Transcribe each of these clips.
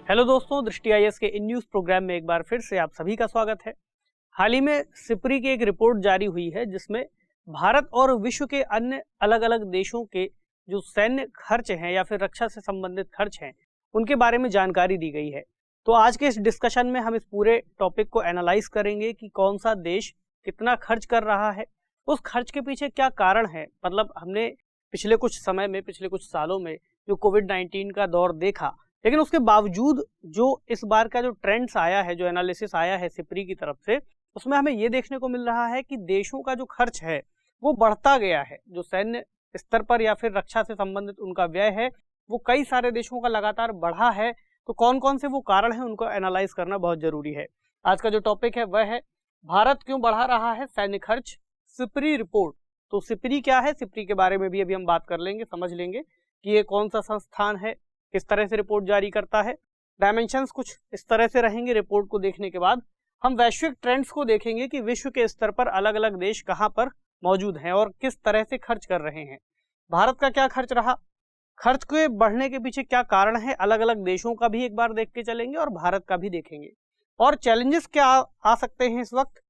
Hello दोस्तों, दृष्टि IAS के इन न्यूज प्रोग्राम में एक बार फिर से आप सभी का स्वागत है। हाल ही में सिप्री की एक रिपोर्ट जारी हुई है जिसमें भारत और विश्व के अन्य अलग अलग देशों के जो सैन्य खर्च हैं या फिर रक्षा से संबंधित खर्च हैं उनके बारे में जानकारी दी गई है। तो आज के इस डिस्कशन में हम इस पूरे टॉपिक को एनालाइज करेंगे कि कौन सा देश कितना खर्च कर रहा है, उस खर्च के पीछे क्या कारण है। मतलब हमने पिछले कुछ सालों में जो कोविड-19 का दौर देखा, लेकिन उसके बावजूद जो इस बार का जो ट्रेंड्स आया है, जो एनालिसिस आया है सिप्री की तरफ से, उसमें हमें ये देखने को मिल रहा है कि देशों का जो खर्च है वो बढ़ता गया है। जो सैन्य स्तर पर या फिर रक्षा से संबंधित उनका व्यय है वो कई सारे देशों का लगातार बढ़ा है। तो कौन कौन से वो कारण हैं उनको एनालाइज करना बहुत जरूरी है। आज का जो टॉपिक है वह है भारत क्यों बढ़ा रहा है सैन्य खर्च, सिप्री रिपोर्ट। तो सिप्री क्या है, सिप्री के बारे में भी अभी हम बात कर लेंगे, समझ लेंगे कि ये कौन सा संस्थान है, किस तरह से रिपोर्ट जारी करता है। डायमेंशंस कुछ इस तरह से रहेंगे। रिपोर्ट को देखने के बाद हम वैश्विक ट्रेंड्स को देखेंगे कि विश्व के स्तर पर अलग अलग देश कहां पर मौजूद हैं और किस तरह से खर्च कर रहे हैं। भारत का क्या खर्च रहा, खर्च के बढ़ने के पीछे क्या कारण है, अलग अलग देशों का भी एक बार देख के चलेंगे और भारत का भी देखेंगे, और चैलेंजेस क्या आ सकते हैं इस वक्त,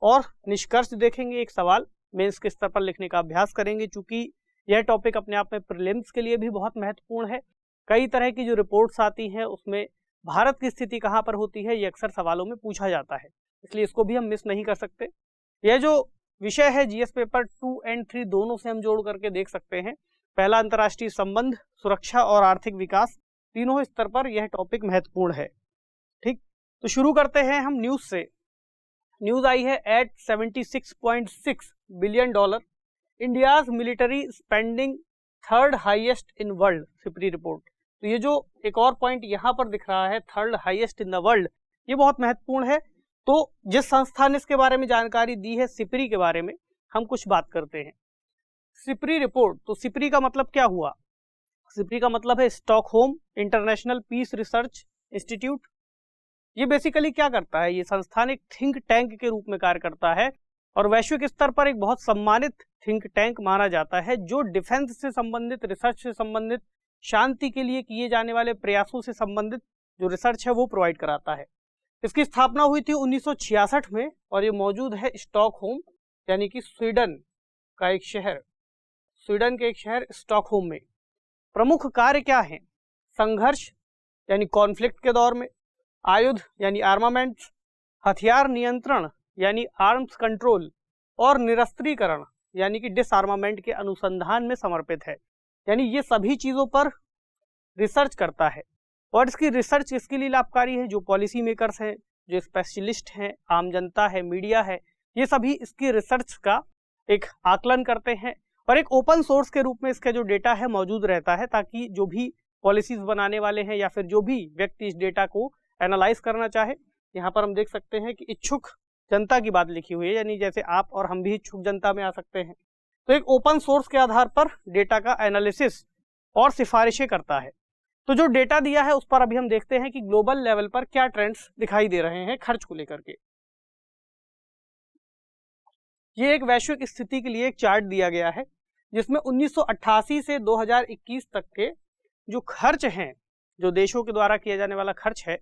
और निष्कर्ष देखेंगे। एक सवाल मेंस के स्तर पर लिखने का अभ्यास करेंगे, चूंकि यह टॉपिक अपने आप में प्रीलिम्स के लिए भी बहुत महत्वपूर्ण है। कई तरह की जो रिपोर्ट्स आती हैं उसमें भारत की स्थिति कहां पर होती है ये अक्सर सवालों में पूछा जाता है, इसलिए इसको भी हम मिस नहीं कर सकते। यह जो विषय है जीएस पेपर 2 और 3 दोनों से हम जोड़ करके देख सकते हैं। पहला अंतर्राष्ट्रीय संबंध, सुरक्षा और आर्थिक विकास, तीनों स्तर पर यह टॉपिक महत्वपूर्ण है। ठीक, तो शुरू करते हैं हम न्यूज से। न्यूज आई है at $76.6 billion, India's military spending third highest in world, SIPRI report. तो ये जो एक और पॉइंट यहाँ पर दिख रहा है, third highest in the world, ये बहुत महत्वपूर्ण है। तो जिस संस्था ने इसके बारे में जानकारी दी है, सिप्री के बारे में, हम कुछ बात करते हैं। सिप्री रिपोर्ट, तो सिप्री का मतलब क्या हुआ? सिप्री का मतलब है Stockholm International Peace Research Institute. ये बेसिकली क्या करता है, ये संस्थान एक थिंक टैंक के रूप में कार्य करता है और वैश्विक स्तर पर एक बहुत सम्मानित थिंक टैंक माना जाता है, जो डिफेंस से संबंधित, रिसर्च से संबंधित, शांति के लिए किए जाने वाले प्रयासों से संबंधित जो रिसर्च है वो प्रोवाइड कराता है। इसकी स्थापना हुई थी 1966 में और ये मौजूद है स्टॉकहोम, यानी कि स्वीडन का एक शहर, स्वीडन के एक शहर स्टॉकहोम में। प्रमुख कार्य क्या है? संघर्ष यानी कॉन्फ्लिक्ट के दौर में, आयुध यानी आर्मामेंट्स, हथियार नियंत्रण यानी आर्म्स कंट्रोल, और निरस्त्रीकरण यानी कि डिसआर्मामेंट के अनुसंधान में समर्पित है। यानी ये सभी चीजों पर रिसर्च करता है। और इसकी रिसर्च किसके लिए लाभकारी है? जो पॉलिसी मेकर्स हैं, जो स्पेशलिस्ट हैं, आम जनता है, मीडिया है, ये सभी इसकी रिसर्च का एक आकलन करते हैं और एक ओपन सोर्स के रूप में इसका जो डेटा है मौजूद रहता है, ताकि जो भी पॉलिसीज बनाने वाले हैं या फिर जो भी व्यक्ति इस डेटा को एनालाइज करना चाहे, यहाँ पर हम देख सकते हैं कि इच्छुक जनता की बात लिखी हुई है, यानी जैसे आप और हम भी इच्छुक जनता में आ सकते हैं। तो एक ओपन सोर्स के आधार पर डेटा का एनालिसिस और सिफारिशें करता है। तो जो डेटा दिया है उस पर अभी हम देखते हैं कि ग्लोबल लेवल पर क्या ट्रेंड्स दिखाई दे रहे हैं खर्च को लेकर के। ये एक वैश्विक स्थिति के लिए एक चार्ट दिया गया है जिसमें 1988 से 2021 तक के जो खर्च हैं, जो देशों के द्वारा किया जाने वाला खर्च है,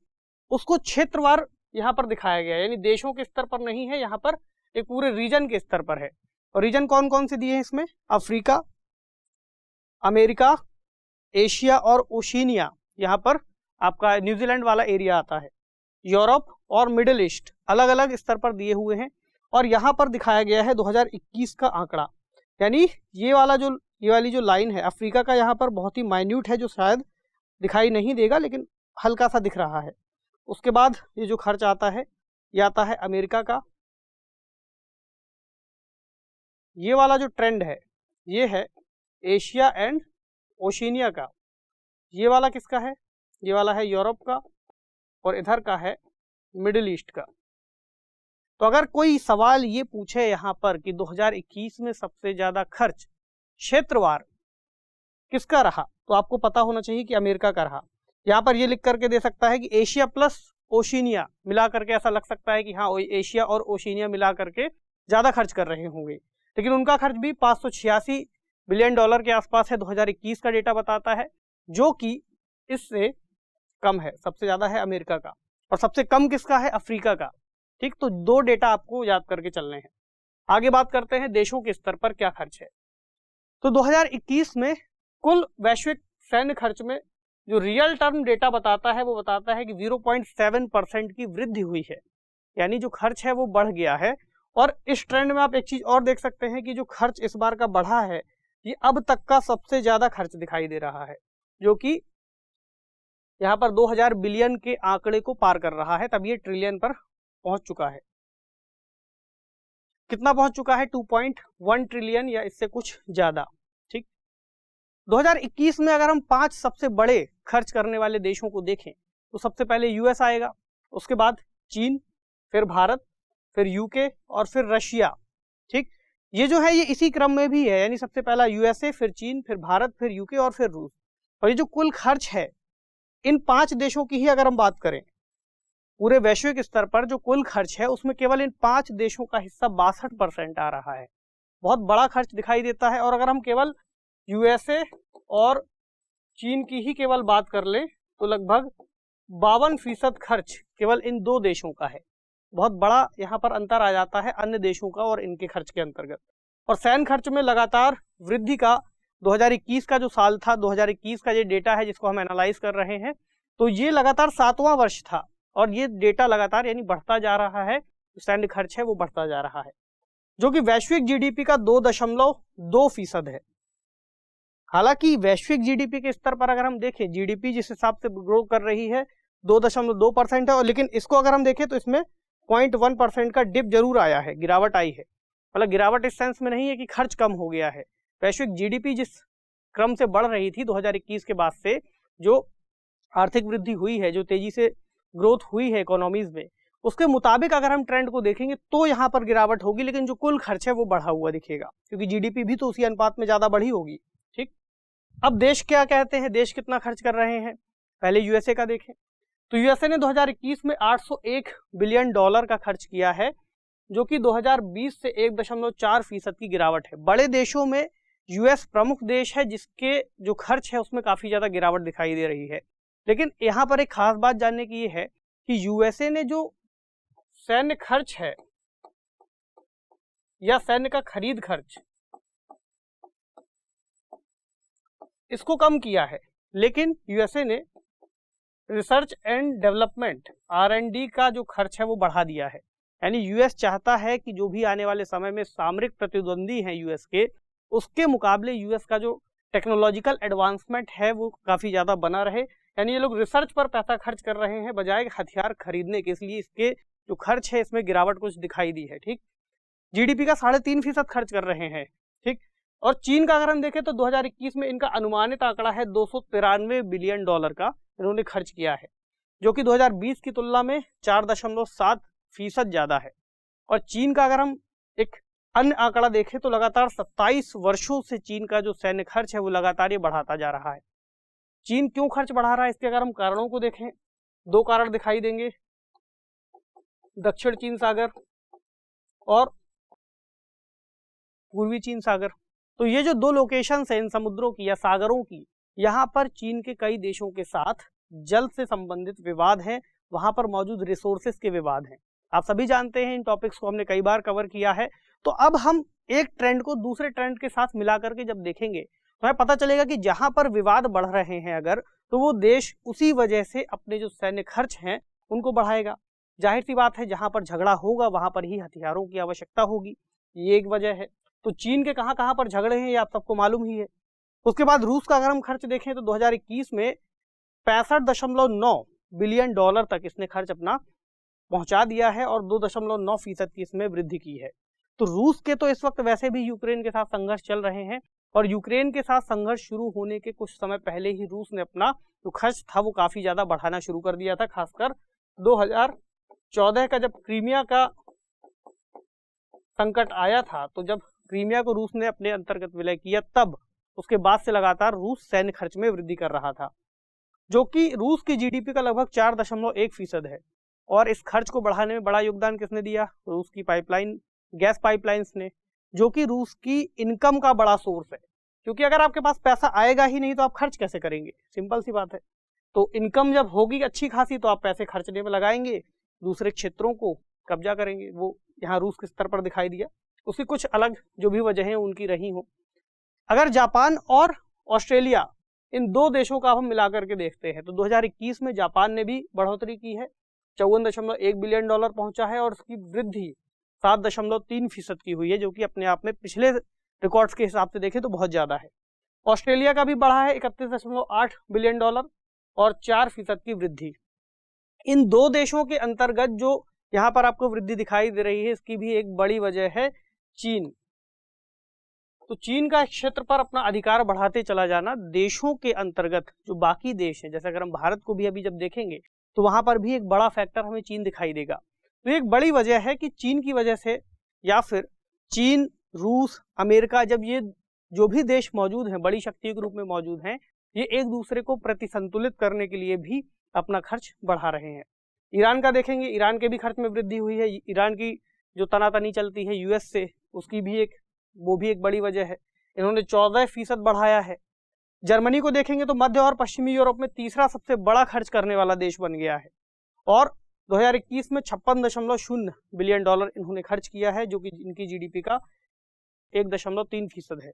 उसको क्षेत्रवार यहाँ पर दिखाया गया है। यानी देशों के स्तर पर नहीं है, यहाँ पर एक पूरे रीजन के स्तर पर है। और रीजन कौन कौन से दिए हैं इसमें? अफ्रीका, अमेरिका, एशिया और ओशिनिया, यहाँ पर आपका न्यूजीलैंड वाला एरिया आता है, यूरोप और मिडिल ईस्ट, अलग अलग स्तर पर दिए हुए हैं। और यहाँ पर दिखाया गया है 2021 का आंकड़ा। यानी ये वाली जो लाइन है अफ्रीका का, यहाँ पर बहुत ही माइन्यूट है, जो शायद दिखाई नहीं देगा लेकिन हल्का सा दिख रहा है। उसके बाद ये जो खर्च आता है ये आता है अमेरिका का। ये वाला जो ट्रेंड है ये है एशिया एंड ओशिनिया का। ये वाला किसका है? ये वाला है यूरोप का, और इधर का है मिडिल ईस्ट का। तो अगर कोई सवाल ये पूछे यहाँ पर कि 2021 में सबसे ज्यादा खर्च क्षेत्रवार किसका रहा, तो आपको पता होना चाहिए कि अमेरिका का रहा। यहाँ पर ये लिख करके दे सकता है कि एशिया प्लस ओशिनिया मिला करके, ऐसा लग सकता है कि हाँ एशिया और ओशिनिया मिला करके ज्यादा खर्च कर रहे होंगे, लेकिन उनका खर्च भी $586 बिलियन के आसपास है। 2021 का डेटा बताता है, जो कि इससे कम है, सबसे ज्यादा है अमेरिका का, और सबसे कम किसका है? अफ्रीका का। ठीक, तो दो डेटा आपको याद करके चलने हैं। आगे बात करते हैं देशों के स्तर पर क्या खर्च है। तो 2021 में कुल वैश्विक सैन्य खर्च में जो रियल टर्म डेटा बताता है वो बताता है कि 0.7% की वृद्धि हुई है, यानी जो खर्च है वो बढ़ गया है। और इस ट्रेंड में आप एक चीज और देख सकते हैं कि जो खर्च इस बार का बढ़ा है ये अब तक का सबसे ज्यादा खर्च दिखाई दे रहा है, जो कि यहाँ पर 2000 बिलियन के आंकड़े को पार कर रहा है, तब ये ट्रिलियन पर पहुंच चुका है। कितना पहुंच चुका है? 2.1 ट्रिलियन या इससे कुछ ज्यादा। ठीक, 2021 में अगर हम 5 सबसे बड़े खर्च करने वाले देशों को देखें तो सबसे पहले यूएस आएगा, उसके बाद चीन, फिर भारत, फिर यूके और फिर रशिया। ठीक, ये जो है ये इसी क्रम में भी है, यानी सबसे पहला यूएसए, फिर चीन, फिर भारत, फिर यूके और फिर रूस। और ये जो कुल खर्च है इन 5 देशों की ही अगर हम बात करें, पूरे वैश्विक स्तर पर जो कुल खर्च है उसमें केवल इन 5 देशों का हिस्सा 62% आ रहा है। बहुत बड़ा खर्च दिखाई देता है। और अगर हम केवल यूएसए और चीन की ही केवल बात कर लें तो लगभग 52% खर्च केवल इन 2 देशों का है। बहुत बड़ा यहाँ पर अंतर आ जाता है अन्य देशों का और इनके खर्च के अंतर्गत। और सैन्य खर्च में लगातार वृद्धि का 2021 का जो साल था, 2021 का ये डेटा है जिसको हम एनालाइज कर रहे हैं, तो ये लगातार 7वां वर्ष था और ये डेटा लगातार यानी बढ़ता जा रहा है। सैन्य खर्च है वो बढ़ता जा रहा है, जो कि वैश्विक जीडीपी का 2.2% है। हालांकि वैश्विक जीडीपी के स्तर पर अगर हम देखें, जीडीपी जिस हिसाब से ग्रो कर रही है 2.2% है, और लेकिन इसको अगर हम देखें तो इसमें 0.1% का डिप जरूर आया है, गिरावट आई है। मतलब गिरावट इस सेंस में नहीं है कि खर्च कम हो गया है। वैश्विक जीडीपी जिस क्रम से बढ़ रही थी 2021 के बाद से, जो आर्थिक वृद्धि हुई है, जो तेजी से ग्रोथ हुई है इकोनॉमीज में, उसके मुताबिक अगर हम ट्रेंड को देखेंगे तो यहाँ पर गिरावट होगी, लेकिन जो कुल खर्च है वो बढ़ा हुआ दिखेगा, क्योंकि जीडीपी भी तो उसी अनुपात में ज्यादा बढ़ी होगी। ठीक, अब देश क्या कहते हैं, देश कितना खर्च कर रहे हैं, पहले यूएसए का देखें। तो यूएसए ने 2021 में $801 बिलियन का खर्च किया है, जो कि 2020 से 1.4% की गिरावट है। बड़े देशों में यूएस प्रमुख देश है जिसके जो खर्च है उसमें काफी ज्यादा गिरावट दिखाई दे रही है। लेकिन यहाँ पर एक खास बात जानने की ये है कि यूएसए ने जो सैन्य खर्च है या सैन्य का खरीद खर्च, इसको कम किया है, लेकिन यूएसए ने रिसर्च एंड डेवलपमेंट R&D का जो खर्च है वो बढ़ा दिया है। यानी यूएस चाहता है कि जो भी आने वाले समय में सामरिक प्रतिद्वंदी हैं यूएस के, उसके मुकाबले यूएस का जो टेक्नोलॉजिकल एडवांसमेंट है वो काफी ज्यादा बना रहे। यानी ये लोग रिसर्च पर पैसा खर्च कर रहे हैं बजाय हथियार खरीदने के, इसलिए इसके जो खर्च है इसमें गिरावट कुछ दिखाई दी है। ठीक, जीडीपी का 3.5% खर्च कर रहे हैं। ठीक, और चीन का अगर हम देखें तो 2021 में इनका अनुमानित आंकड़ा है $293 बिलियन का इन्होंने खर्च किया है, जो कि 2020 की तुलना में 4.7% ज्यादा है। और चीन का अगर हम एक अन्य आंकड़ा देखें तो लगातार 27 वर्षों से चीन का जो सैन्य खर्च है वो लगातार ये बढ़ाता जा रहा है। चीन क्यों खर्च बढ़ा रहा है, इसके अगर हम कारणों को देखें, 2 कारण दिखाई देंगे, दक्षिण चीन सागर और पूर्वी चीन सागर। तो ये जो 2 लोकेशन है इन समुद्रों की या सागरों की, यहाँ पर चीन के कई देशों के साथ जल से संबंधित विवाद हैं, वहां पर मौजूद रिसोर्सेस के विवाद हैं। आप सभी जानते हैं, इन टॉपिक्स को हमने कई बार कवर किया है। तो अब हम एक ट्रेंड को दूसरे ट्रेंड के साथ मिला करके जब देखेंगे तो हमें पता चलेगा कि जहां पर विवाद बढ़ रहे हैं अगर, तो वो देश उसी वजह से अपने जो सैन्य खर्च हैं उनको बढ़ाएगा। जाहिर सी बात है, जहां पर झगड़ा होगा वहां पर ही हथियारों की आवश्यकता होगी, ये एक वजह है। तो चीन के कहां कहां पर झगड़े हैं ये आप सबको मालूम ही है। उसके बाद रूस का अगर हम खर्च देखें तो 2021 में $65.9 बिलियन तक इसने खर्च अपना पहुंचा दिया है और 2.9% की इसमें वृद्धि की है। तो रूस के तो इस वक्त वैसे भी यूक्रेन के साथ संघर्ष चल रहे हैं, और यूक्रेन के साथ संघर्ष शुरू होने के कुछ समय पहले ही रूस ने अपना जो खर्च था वो काफी ज्यादा बढ़ाना शुरू कर दिया था। खासकर 2014 का जब क्रीमिया का संकट आया था, तो जब क्रीमिया को रूस ने अपने अंतर्गत विलय किया, तब उसके बाद से लगातार रूस सैन्य खर्च में वृद्धि कर रहा था, जो कि रूस की जीडीपी का लगभग 4.1% है। और इस खर्च को बढ़ाने में बड़ा योगदान किसने दिया? रूस की पाइपलाइन, गैस पाइपलाइंस ने, जो कि रूस की इनकम का बड़ा सोर्स है। क्योंकि अगर आपके पास पैसा आएगा ही नहीं तो आप खर्च कैसे करेंगे, सिंपल सी बात है। तो इनकम जब होगी अच्छी खासी तो आप पैसे खर्चने में लगाएंगे, दूसरे क्षेत्रों को कब्जा करेंगे। वो यहाँ रूस के स्तर पर दिखाई दिया, उसकी कुछ अलग जो भी वजहें उनकी रही हो। अगर जापान और ऑस्ट्रेलिया इन दो देशों का हम मिलाकर के देखते हैं तो 2021 में जापान ने भी बढ़ोतरी की है, 54.1 बिलियन डॉलर पहुंचा है और उसकी वृद्धि 7.3% की हुई है, जो कि अपने आप में पिछले रिकॉर्ड्स के हिसाब से देखें तो बहुत ज्यादा है। ऑस्ट्रेलिया का भी बढ़ा है 31.8 बिलियन डॉलर और 4% की वृद्धि। इन दो देशों के अंतर्गत जो यहाँ पर आपको वृद्धि दिखाई दे रही है, इसकी भी एक बड़ी वजह है चीन। तो चीन का क्षेत्र पर अपना अधिकार बढ़ाते चला जाना, देशों के अंतर्गत जो बाकी देश हैं, जैसे अगर हम भारत को भी अभी जब देखेंगे तो वहां पर भी एक बड़ा फैक्टर हमें चीन दिखाई देगा। तो एक बड़ी वजह है कि चीन की वजह से, या फिर चीन, रूस, अमेरिका, जब ये जो भी देश मौजूद हैं, बड़ी शक्तियों के रूप में मौजूद हैं, ये एक दूसरे को प्रतिसंतुलित करने के लिए भी अपना खर्च बढ़ा रहे हैं। ईरान का देखेंगे, ईरान के भी खर्च में वृद्धि हुई है। ईरान की जो तनातनी चलती है यूएस से, उसकी भी वो भी एक बड़ी वजह है। इन्होंने 14% बढ़ाया है। जर्मनी को देखेंगे तो मध्य और पश्चिमी यूरोप में तीसरा सबसे बड़ा खर्च करने वाला देश बन गया है और 2021 में 56.0 बिलियन डॉलर इन्होंने खर्च किया है, जो कि इनकी जीडीपी का 1.3% है।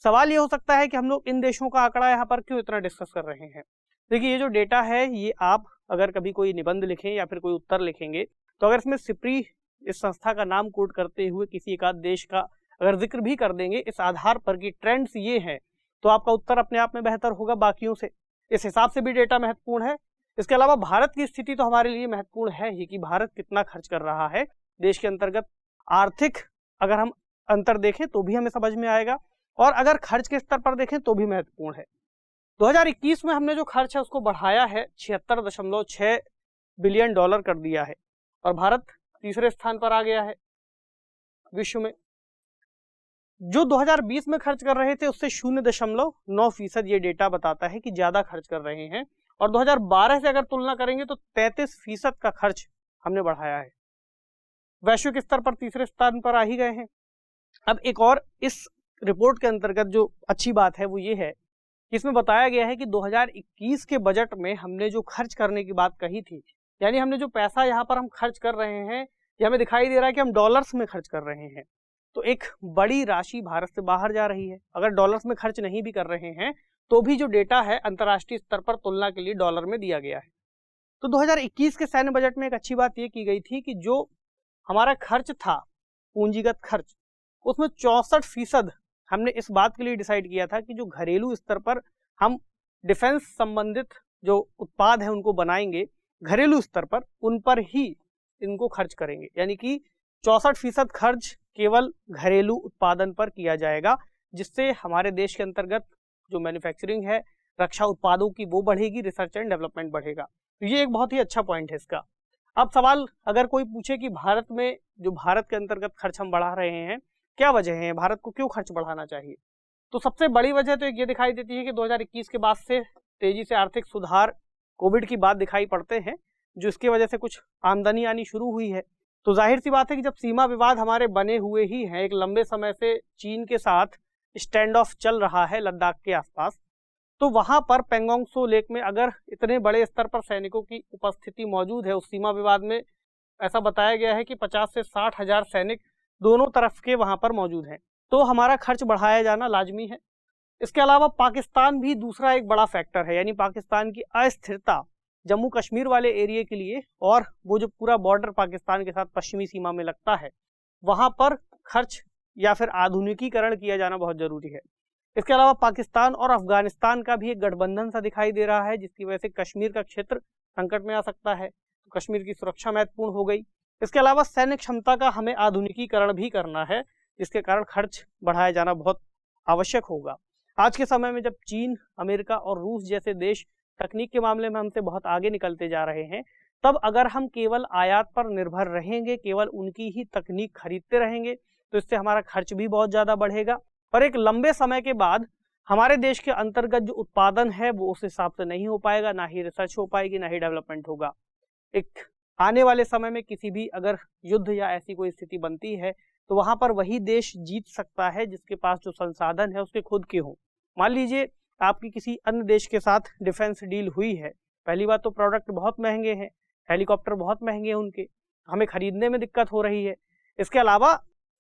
सवाल ये हो सकता है कि हम लोग इन देशों का आंकड़ा यहाँ पर क्यों इतना डिस्कस कर रहे हैं। देखिए, ये जो डेटा है, ये आप अगर कभी कोई निबंध लिखें या फिर कोई उत्तर लिखेंगे तो अगर इसमें सिप्री इस संस्था का नाम कोट करते हुए किसी एक आध देश का अगर जिक्र भी कर देंगे इस आधार पर कि ट्रेंड्स ये हैं, तो आपका उत्तर अपने आप में बेहतर होगा बाकियों से। इस हिसाब से भी डेटा महत्वपूर्ण है। इसके अलावा भारत की स्थिति तो हमारे लिए महत्वपूर्ण है ही कि भारत कितना खर्च कर रहा है देश के अंतर्गत। आर्थिक अगर हम अंतर देखें तो भी हमें समझ में आएगा, और अगर खर्च के स्तर पर देखें तो भी महत्वपूर्ण है। 2021 में हमने जो खर्च है उसको बढ़ाया है, 76.6 बिलियन डॉलर कर दिया है और भारत तीसरे स्थान पर आ गया है विश्व में। जो 2020 में खर्च कर रहे थे उससे 0.9% ये डेटा बताता है कि ज्यादा खर्च कर रहे हैं, और 2012 से अगर तुलना करेंगे तो 33% का खर्च हमने बढ़ाया है। वैश्विक स्तर पर तीसरे स्थान पर आ ही गए हैं। अब एक और इस रिपोर्ट के अंतर्गत जो अच्छी बात है वो ये है कि इसमें बताया गया है कि 2021 के बजट में हमने जो खर्च करने की बात कही थी, यानी हमने जो पैसा यहाँ पर हम खर्च कर रहे हैं, ये हमें दिखाई दे रहा है कि हम डॉलर्स में खर्च कर रहे हैं। तो एक बड़ी राशि भारत से बाहर जा रही है। अगर डॉलर्स में खर्च नहीं भी कर रहे हैं तो भी जो डेटा है अंतर्राष्ट्रीय स्तर पर तुलना के लिए डॉलर में दिया गया है। तो 2021 के सैन्य बजट में एक अच्छी बात यह की गई थी कि जो हमारा खर्च था, पूंजीगत खर्च, उसमें 64% हमने इस बात के लिए डिसाइड किया था कि जो घरेलू स्तर पर हम डिफेंस संबंधित जो उत्पाद है उनको बनाएंगे, घरेलू स्तर पर उन पर ही इनको खर्च करेंगे। यानी कि 64% खर्च केवल घरेलू उत्पादन पर किया जाएगा, जिससे हमारे देश के अंतर्गत जो मैन्युफैक्चरिंग है रक्षा उत्पादों की वो बढ़ेगी, रिसर्च एंड डेवलपमेंट बढ़ेगा। तो ये एक बहुत ही अच्छा पॉइंट है इसका। अब सवाल अगर कोई पूछे कि भारत में जो भारत के अंतर्गत खर्च हम बढ़ा रहे हैं, क्या वजह है, भारत को क्यों खर्च बढ़ाना चाहिए, तो सबसे बड़ी वजह तो ये दिखाई देती है कि 2021 के बाद से तेजी से आर्थिक सुधार कोविड की बात दिखाई पड़ते हैं, जो इसकी वजह से कुछ आमदनी आनी शुरू हुई है। तो जाहिर सी बात है कि जब सीमा विवाद हमारे बने हुए ही हैं, एक लंबे समय से चीन के साथ स्टैंड ऑफ चल रहा है लद्दाख के आसपास, तो वहां पर पेंगोंग त्सो लेक में अगर इतने बड़े स्तर पर सैनिकों की उपस्थिति मौजूद है, उस सीमा विवाद में ऐसा बताया गया है कि 50 से 60 हजार सैनिक दोनों तरफ के वहां पर मौजूद हैं, तो हमारा खर्च बढ़ाया जाना लाजमी है। इसके अलावा पाकिस्तान भी दूसरा एक बड़ा फैक्टर है, यानी पाकिस्तान की अस्थिरता जम्मू कश्मीर वाले एरिया के लिए, और वो जो पूरा बॉर्डर पाकिस्तान के साथ पश्चिमी सीमा में लगता है, वहां पर खर्च या फिर आधुनिकीकरण किया जाना बहुत जरूरी है। इसके अलावा पाकिस्तान और अफगानिस्तान का भी एक गठबंधन सा दिखाई दे रहा है, जिसकी वजह से कश्मीर का क्षेत्र संकट में आ सकता है, तो कश्मीर की सुरक्षा महत्वपूर्ण हो गई। इसके अलावा सैन्य क्षमता का हमें आधुनिकीकरण भी करना है, जिसके कारण खर्च बढ़ाया जाना बहुत आवश्यक होगा। आज के समय में जब चीन, अमेरिका और रूस जैसे देश तकनीक के मामले में हमसे बहुत आगे निकलते जा रहे हैं, तब अगर हम केवल आयात पर निर्भर रहेंगे, केवल उनकी ही तकनीक खरीदते रहेंगे, तो इससे हमारा खर्च भी बहुत ज्यादा बढ़ेगा और एक लंबे समय के बाद हमारे देश के अंतर्गत जो उत्पादन है वो उस हिसाब से नहीं हो पाएगा, ना ही रिसर्च हो पाएगी, ना ही डेवलपमेंट होगा। एक आने वाले समय में किसी भी अगर युद्ध या ऐसी कोई स्थिति बनती है तो वहां पर वही देश जीत सकता है जिसके पास जो संसाधन है उसके खुद के हों। मान लीजिए आपकी किसी अन्य देश के साथ डिफेंस डील हुई है पहली बात तो प्रोडक्ट बहुत महंगे हैं, हेलीकॉप्टर बहुत महंगे हैं उनके, हमें खरीदने में दिक्कत हो रही है। इसके अलावा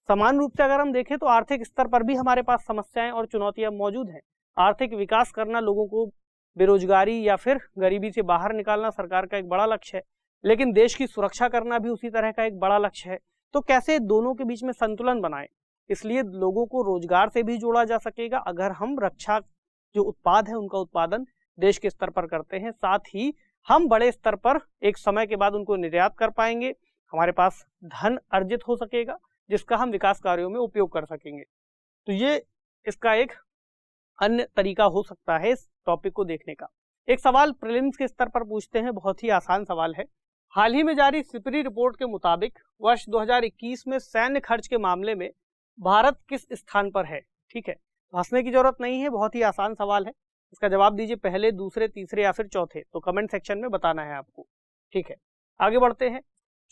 समान रूप से अगर हम देखें तो आर्थिक स्तर पर भी हमारे पास समस्याएं और चुनौतियां मौजूद हैं। आर्थिक विकास करना, लोगों को बेरोजगारी या फिर गरीबी से बाहर निकालना सरकार का एक बड़ा लक्ष्य है, लेकिन देश की सुरक्षा करना भी उसी तरह का एक बड़ा लक्ष्य है। तो कैसे दोनों के बीच में संतुलन बनाएं, इसलिए लोगों को रोजगार से भी जोड़ा जा सकेगा अगर हम रक्षा जो उत्पाद है उनका उत्पादन देश के स्तर पर करते हैं, साथ ही हम बड़े स्तर पर एक समय के बाद उनको निर्यात कर पाएंगे, हमारे पास धन अर्जित हो सकेगा जिसका हम विकास कार्यों में उपयोग कर सकेंगे। तो ये इसका एक अन्य तरीका हो सकता है इस टॉपिक को देखने का। एक सवाल प्रीलिम्स के स्तर पर पूछते हैं, बहुत ही आसान सवाल है। हाल ही में जारी सिपरी रिपोर्ट के मुताबिक वर्ष 2021 में सैन्य खर्च के मामले में भारत किस स्थान पर है? ठीक है, तो हंसने की जरूरत नहीं है, बहुत ही आसान सवाल है। इसका जवाब दीजिए पहले, दूसरे, तीसरे या फिर चौथे, तो कमेंट सेक्शन में बताना है आपको। ठीक है, आगे बढ़ते हैं।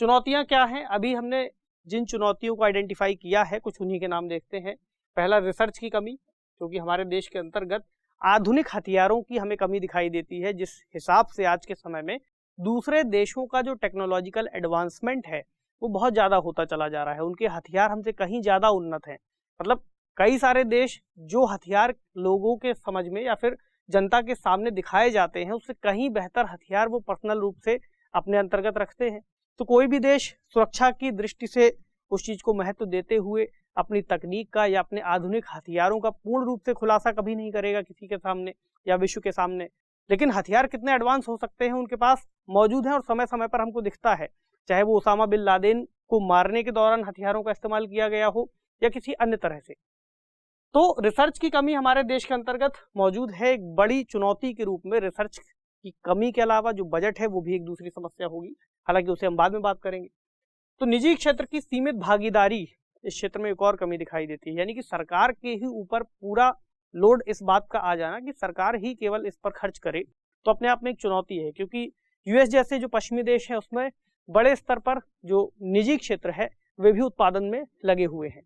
चुनौतियां क्या हैं? अभी हमने जिन चुनौतियों को आइडेंटिफाई किया है कुछ उन्हीं के नाम देखते हैं। पहला, रिसर्च की कमी, क्योंकि हमारे देश के अंतर्गत आधुनिक हथियारों की हमें कमी दिखाई देती है, जिस हिसाब से आज के समय में दूसरे देशों का जो टेक्नोलॉजिकल एडवांसमेंट है वो बहुत ज़्यादा होता चला जा रहा है। उनके हथियार हमसे कहीं ज़्यादा उन्नत हैं। मतलब कई सारे देश जो हथियार लोगों के समझ में या फिर जनता के सामने दिखाए जाते हैं उससे कहीं बेहतर हथियार वो पर्सनल रूप से अपने अंतर्गत रखते हैं। तो कोई भी देश सुरक्षा की दृष्टि से उस चीज़ को महत्व देते हुए अपनी तकनीक का या अपने आधुनिक हथियारों का पूर्ण रूप से खुलासा कभी नहीं करेगा किसी के सामने या विश्व के सामने। लेकिन हथियार कितने एडवांस हो सकते हैं उनके पास मौजूद हैं और समय समय पर हमको दिखता है, चाहे वो ओसामा बिन लादेन को मारने के दौरान हथियारों का इस्तेमाल किया गया हो या किसी अन्य तरह से। तो रिसर्च की कमी हमारे देश के अंतर्गत मौजूद है एक बड़ी चुनौती के रूप में। रिसर्च की कमी के अलावा जो बजट है वो भी एक दूसरी समस्या होगी, हालांकि उसे हम बाद में बात करेंगे। तो निजी क्षेत्र की सीमित भागीदारी इस क्षेत्र में एक और कमी दिखाई देती है, यानी कि सरकार के ही ऊपर पूरा लोड इस बात का आ जाना कि सरकार ही केवल इस पर खर्च करे, तो अपने आप में एक चुनौती है। क्योंकि यूएस जैसे जो पश्चिमी देश है उसमें बड़े स्तर पर जो निजी क्षेत्र है वे भी उत्पादन में लगे हुए हैं,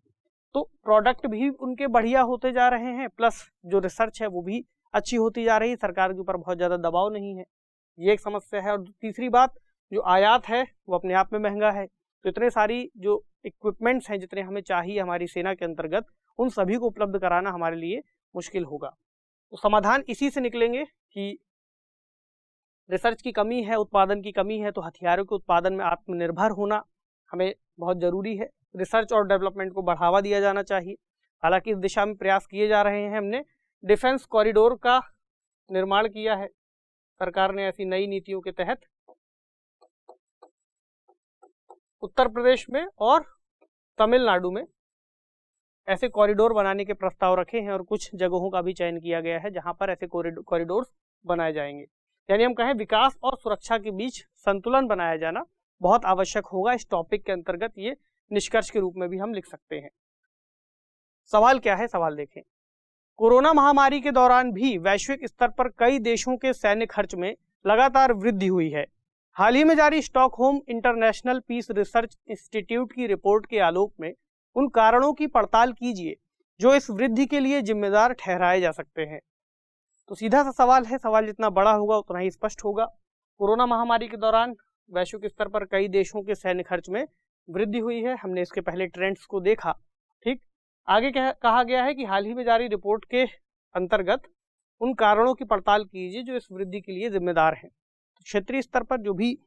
तो प्रोडक्ट भी उनके बढ़िया होते जा रहे हैं, प्लस जो रिसर्च है वो भी अच्छी होती जा रही है, सरकार के ऊपर बहुत ज़्यादा दबाव नहीं है, ये एक समस्या है। और तीसरी बात, जो आयात है वो अपने आप में महंगा है। तो इतने सारी जो इक्विपमेंट्स हैं जितने हमें चाहिए हमारी सेना के अंतर्गत, उन सभी को उपलब्ध कराना हमारे लिए मुश्किल होगा। तो समाधान इसी से निकलेंगे कि रिसर्च की कमी है, उत्पादन की कमी है, तो हथियारों के उत्पादन में आत्मनिर्भर होना हमें बहुत ज़रूरी है। रिसर्च और डेवलपमेंट को बढ़ावा दिया जाना चाहिए, हालांकि इस दिशा में प्रयास किए जा रहे हैं। हमने डिफेंस कॉरिडोर का निर्माण किया है, सरकार ने ऐसी नई नीतियों के तहत उत्तर प्रदेश में और तमिलनाडु में ऐसे कॉरिडोर बनाने के प्रस्ताव रखे हैं और कुछ जगहों का भी चयन किया गया है जहां पर ऐसे कॉरिडोर्स बनाए जाएंगे। यानी हम कहें विकास और सुरक्षा के बीच संतुलन बनाया जाना बहुत आवश्यक होगा। इस टॉपिक के अंतर्गत ये निष्कर्ष के रूप में भी हम लिख सकते हैं। सवाल क्या है, सवाल देखें। कोरोना महामारी के दौरान भी वैश्विक स्तर पर कई देशों के सैन्य खर्च में लगातार वृद्धि हुई है। हाल ही में जारी Stockholm International Peace Research Institute की रिपोर्ट के आलोक में उन कारणों की पड़ताल कीजिए जो इस वृद्धि के लिए जिम्मेदार ठहराए जा सकते हैं। तो सीधा सा सवाल है, सवाल जितना बड़ा होगा उतना ही स्पष्ट होगा। कोरोना महामारी के दौरान वैश्विक स्तर पर कई देशों के सैन्य खर्च में वृद्धि हुई है, हमने इसके पहले ट्रेंड्स को देखा। ठीक, आगे कहा गया है कि हाल ही में जारी रिपोर्ट के अंतर्गत उन कारणों की पड़ताल कीजिए जो इस वृद्धि के लिए जिम्मेदार हैं। तो क्षेत्रीय स्तर पर जो भी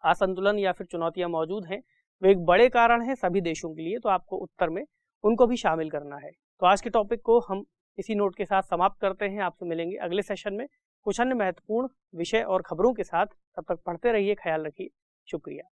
असंतुलन या फिर चुनौतियां मौजूद हैं वे एक बड़े कारण हैं सभी देशों के लिए, तो आपको उत्तर में उनको भी शामिल करना है। तो आज के टॉपिक को हम इसी नोट के साथ समाप्त करते हैं। आपसे मिलेंगे अगले सेशन में कुछ अन्य महत्वपूर्ण विषय और खबरों के साथ। तब तक पढ़ते रहिए, ख्याल रखिए, शुक्रिया।